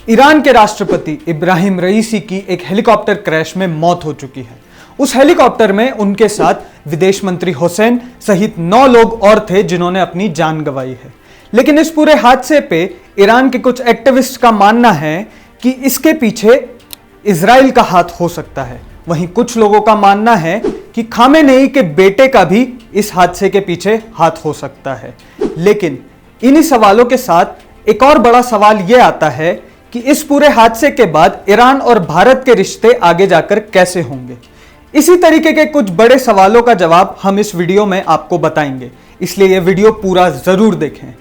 Iran के राष्ट्रपति इब्राहिम रईसी की एक हेलीकॉप्टर क्रैश में मौत हो चुकी है। उस हेलीकॉप्टर में उनके साथ विदेश मंत्री हुसैन सहित 9 लोग और थे जिन्होंने अपनी जान गंवाई है। लेकिन इस पूरे हादसे पे ईरान के कुछ एक्टिविस्ट का मानना है कि इसके पीछे इजराइल का हाथ हो सकता है। वहीं कुछ लोगों का मानना है कि खामेनेई के बेटे का भी इस हादसे के पीछे हाथ हो सकता है। लेकिन इन्हीं सवालों के साथ एक और बड़ा सवाल यह आता है कि इस पूरे हादसे के बाद ईरान और भारत के रिश्ते आगे जाकर कैसे होंगे। इसी तरीके के कुछ बड़े सवालों का जवाब हम इस वीडियो में आपको बताएंगे, इसलिए यह वीडियो पूरा जरूर देखें।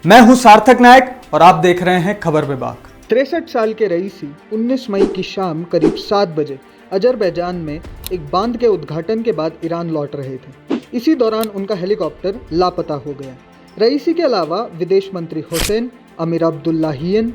मैं हूं सार्थक नायक और आप देख रहे हैं खबर विभाग। 63 साल के रईसी 19 मई की शाम करीब 7 बजे अजरबैजान में एक बांध के उद्घाटन के बाद ईरान लौट रहे थे। इसी दौरान उनका हेलीकॉप्टर लापता हो गया। रईसी के अलावा विदेश मंत्री हुसैन अमीर अब्दुल्लाहियन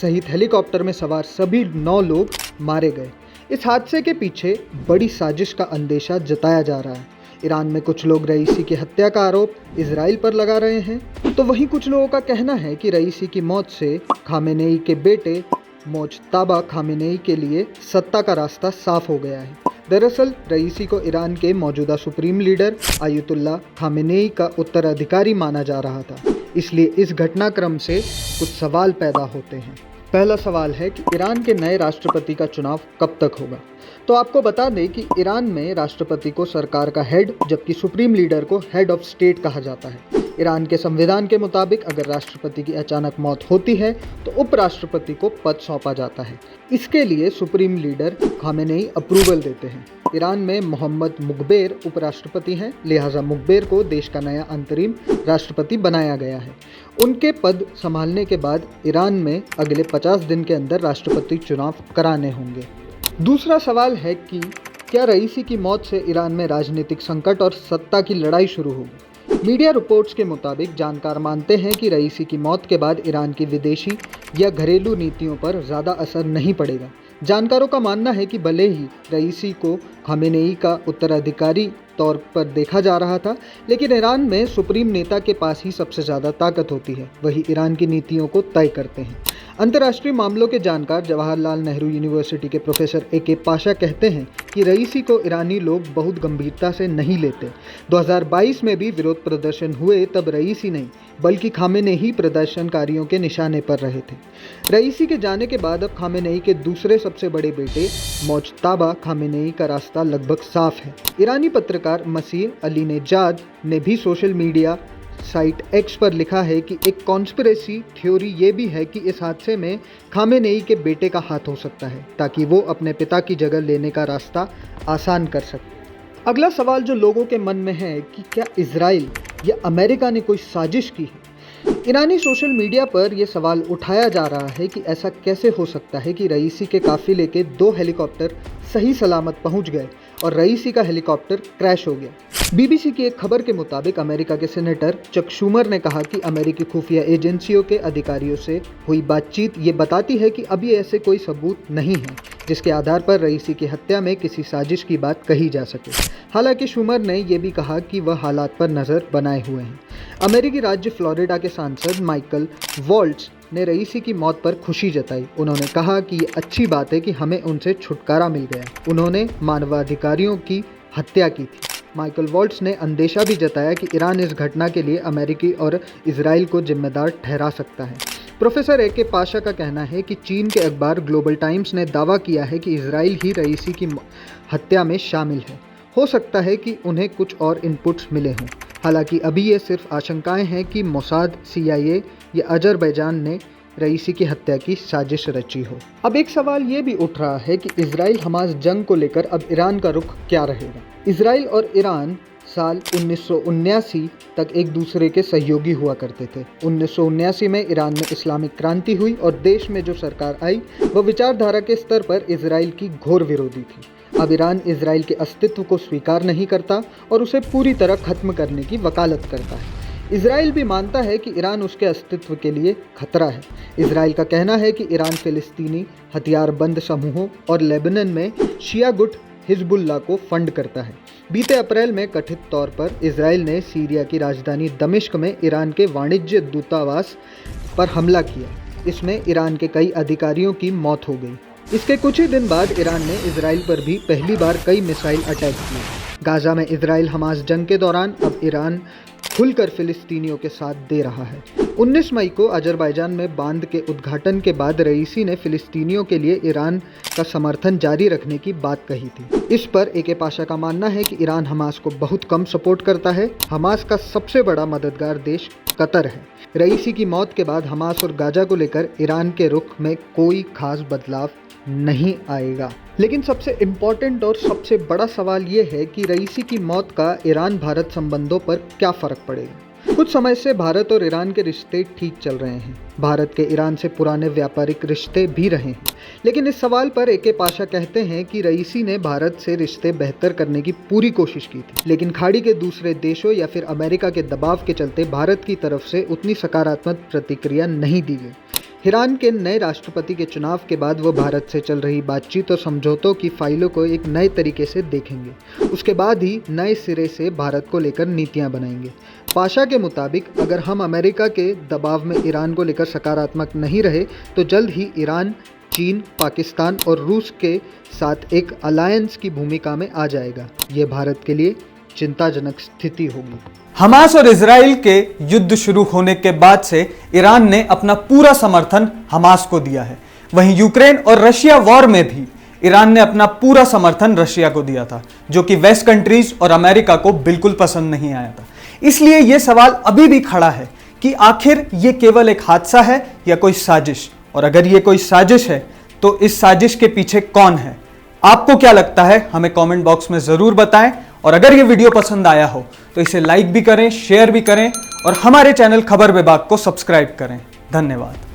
सहित हेलीकॉप्टर में सवार सभी 9 लोग मारे गए। इस हादसे के पीछे बड़ी साजिश का अंदेशा जताया जा रहा है। ईरान में कुछ लोग रईसी की हत्या का आरोप इजराइल पर लगा रहे हैं, तो वहीं कुछ लोगों का कहना है कि रईसी की मौत से खामेनेई के बेटे मोज्तबा खामेनेई के लिए सत्ता का रास्ता साफ हो गया है। दरअसल रईसी को ईरान के मौजूदा सुप्रीम लीडर आयतुल्लाह खामेनेई का उत्तराधिकारी माना जा रहा था, इसलिए इस घटनाक्रम से कुछ सवाल पैदा होते हैं। पहला सवाल है कि ईरान के नए राष्ट्रपति का चुनाव कब तक होगा। तो आपको बता दें कि ईरान में राष्ट्रपति को सरकार का हेड जबकि सुप्रीम लीडर को हेड ऑफ स्टेट कहा जाता है। ईरान के संविधान के मुताबिक अगर राष्ट्रपति की अचानक मौत होती है तो उपराष्ट्रपति को पद सौंपा जाता है। इसके लिए सुप्रीम लीडर खामेनेई अप्रूवल देते हैं। ईरान में मोहम्मद मुकबेर उपराष्ट्रपति हैं, लिहाजा मुकबेर को देश का नया अंतरिम राष्ट्रपति बनाया गया है। उनके पद संभालने के बाद ईरान में अगले 50 दिन के अंदर राष्ट्रपति चुनाव कराने होंगे। दूसरा सवाल है कि क्या रईसी की मौत से ईरान में राजनीतिक संकट और सत्ता की लड़ाई शुरू होगी। मीडिया रिपोर्ट्स के मुताबिक जानकार मानते हैं कि रईसी की मौत के बाद ईरान की विदेशी या घरेलू नीतियों पर ज़्यादा असर नहीं पड़ेगा। जानकारों का मानना है कि भले ही रईसी को खामेनेई का उत्तराधिकारी तौर पर देखा जा रहा था, लेकिन ईरान में सुप्रीम नेता के पास ही सबसे ज़्यादा ताकत होती है, वही ईरान की नीतियों को तय करते हैं। अंतर्राष्ट्रीय मामलों के जानकार जवाहरलाल नेहरू यूनिवर्सिटी के प्रोफेसर AK पाशा कहते हैं कि रईसी को ईरानी लोग बहुत गंभीरता से नहीं लेते। 2022 में भी विरोध प्रदर्शन हुए, तब रईसी नहीं बल्कि खामेनेई प्रदर्शनकारियों के निशाने पर रहे थे। रईसी के जाने के बाद अब खामेनेई के दूसरे सबसे बड़े बेटे मोज्तबा खामेनेई का रास्ता लगभग साफ है। ईरानी पत्रकार मसीह अलीनेजाद ने भी सोशल मीडिया साइट X पर लिखा है कि एक कॉन्स्पिरेसी थ्योरी ये भी है कि इस हादसे में खामेनेई के बेटे का हाथ हो सकता है ताकि वो अपने पिता की जगह लेने का रास्ता आसान कर सके। अगला सवाल जो लोगों के मन में है कि क्या इजराइल या अमेरिका ने कोई साजिश की है। ईरानी सोशल मीडिया पर यह सवाल उठाया जा रहा है कि ऐसा कैसे हो सकता है कि रईसी के काफिले के 2 हेलीकॉप्टर सही सलामत पहुंच गए और रईसी का हेलीकॉप्टर क्रैश हो गया। BBC की एक खबर के मुताबिक अमेरिका के सेनेटर चक शूमर ने कहा कि अमेरिकी खुफिया एजेंसियों के अधिकारियों से हुई बातचीत ये बताती है कि अभी ऐसे कोई सबूत नहीं है जिसके आधार पर रईसी की हत्या में किसी साजिश की बात कही जा सके। हालांकि शूमर ने यह भी कहा कि वह हालात पर नज़र बनाए हुए हैं। अमेरिकी राज्य फ्लोरिडा के सांसद माइकल वॉल्ट्स ने रईसी की मौत पर खुशी जताई। उन्होंने कहा कि ये अच्छी बात है कि हमें उनसे छुटकारा मिल गया। उन्होंने मानवाधिकारियों की हत्या की थी। माइकल वॉल्ट्स ने अंदेशा भी जताया कि ईरान इस घटना के लिए अमेरिकी और इजराइल को जिम्मेदार ठहरा सकता है। प्रोफेसर AK पाशा का कहना है कि चीन के अखबार ग्लोबल टाइम्स ने दावा किया है कि इजराइल ही रईसी की हत्या में शामिल है। हो सकता है कि उन्हें कुछ और इनपुट्स मिले हों। हालांकि अभी ये सिर्फ आशंकाएं हैं कि मोसाद, CIA या अजरबैजान ने रईसी की हत्या की साजिश रची हो। अब एक सवाल ये भी उठ रहा है कि इजराइल हमास जंग को लेकर अब ईरान का रुख क्या रहेगा। इजराइल और ईरान साल 1979 तक एक दूसरे के सहयोगी हुआ करते थे। 1979 में ईरान में इस्लामिक क्रांति हुई और देश में जो सरकार आई वह विचारधारा के स्तर पर इजराइल की घोर विरोधी थी। अब ईरान इजराइल के अस्तित्व को स्वीकार नहीं करता और उसे पूरी तरह खत्म करने की वकालत करता है। इजराइल भी मानता है कि ईरान उसके अस्तित्व के लिए खतरा है। इजराइल का कहना है कि ईरान फिलिस्तीनी हथियारबंद समूहों और लेबनान में शिया गुट हिजबुल्लाह को फंड करता है। बीते अप्रैल में कथित तौर पर इजराइल ने सीरिया की राजधानी दमिश्क में ईरान के वाणिज्य दूतावास पर हमला किया। इसमें ईरान के कई अधिकारियों की मौत हो गई। इसके कुछ ही दिन बाद ईरान ने इजराइल पर भी पहली बार कई मिसाइल अटैक किए। गाजा में इजराइल हमास जंग के दौरान अब ईरान खुलकर फिलिस्तीनियों के साथ दे रहा है। 19 मई को अजरबैजान में बांध के उद्घाटन के बाद रईसी ने फिलिस्तीनियों के लिए ईरान का समर्थन जारी रखने की बात कही थी। इस पर एके पाशा का मानना है कि ईरान हमास को बहुत कम सपोर्ट करता है। हमास का सबसे बड़ा मददगार देश कतर है। रईसी की मौत के बाद हमास और गाजा को लेकर ईरान के रुख में कोई खास बदलाव नहीं आएगा। लेकिन सबसे इम्पोर्टेंट और सबसे बड़ा सवाल ये है कि रईसी की मौत का ईरान भारत संबंधों पर क्या फ़र्क पड़ेगा। कुछ समय से भारत और ईरान के रिश्ते ठीक चल रहे हैं। भारत के ईरान से पुराने व्यापारिक रिश्ते भी रहे हैं। लेकिन इस सवाल पर एके पाशा कहते हैं कि रईसी ने भारत से रिश्ते बेहतर करने की पूरी कोशिश की थी, लेकिन खाड़ी के दूसरे देशों या फिर अमेरिका के दबाव के चलते भारत की तरफ से उतनी सकारात्मक प्रतिक्रिया नहीं दी गई। ईरान के नए राष्ट्रपति के चुनाव के बाद वो भारत से चल रही बातचीत और समझौतों की फाइलों को एक नए तरीके से देखेंगे। उसके बाद ही नए सिरे से भारत को लेकर नीतियां बनाएंगे। पाशा के मुताबिक अगर हम अमेरिका के दबाव में ईरान को लेकर सकारात्मक नहीं रहे तो जल्द ही ईरान, चीन, पाकिस्तान और रूस के साथ एक अलायंस की भूमिका में आ जाएगा। ये भारत के लिए चिंताजनक स्थिति होगी। हमास और इजराइल के युद्ध शुरू होने के बाद से ईरान ने अपना पूरा समर्थन हमास को दिया है। वहीं यूक्रेन और रशिया वॉर में भी ईरान ने अपना पूरा समर्थन रशिया को दिया था, जो कि वेस्ट कंट्रीज और अमेरिका को बिल्कुल पसंद नहीं आया था। इसलिए यह सवाल अभी भी खड़ा है कि आखिर ये केवल एक हादसा है या कोई साजिश, और अगर ये कोई साजिश है तो इस साजिश के पीछे कौन है। आपको क्या लगता है, हमें कमेंट बॉक्स में जरूर बताएं। और अगर ये वीडियो पसंद आया हो तो इसे लाइक भी करें, शेयर भी करें और हमारे चैनल खबर विभाग को सब्सक्राइब करें। धन्यवाद।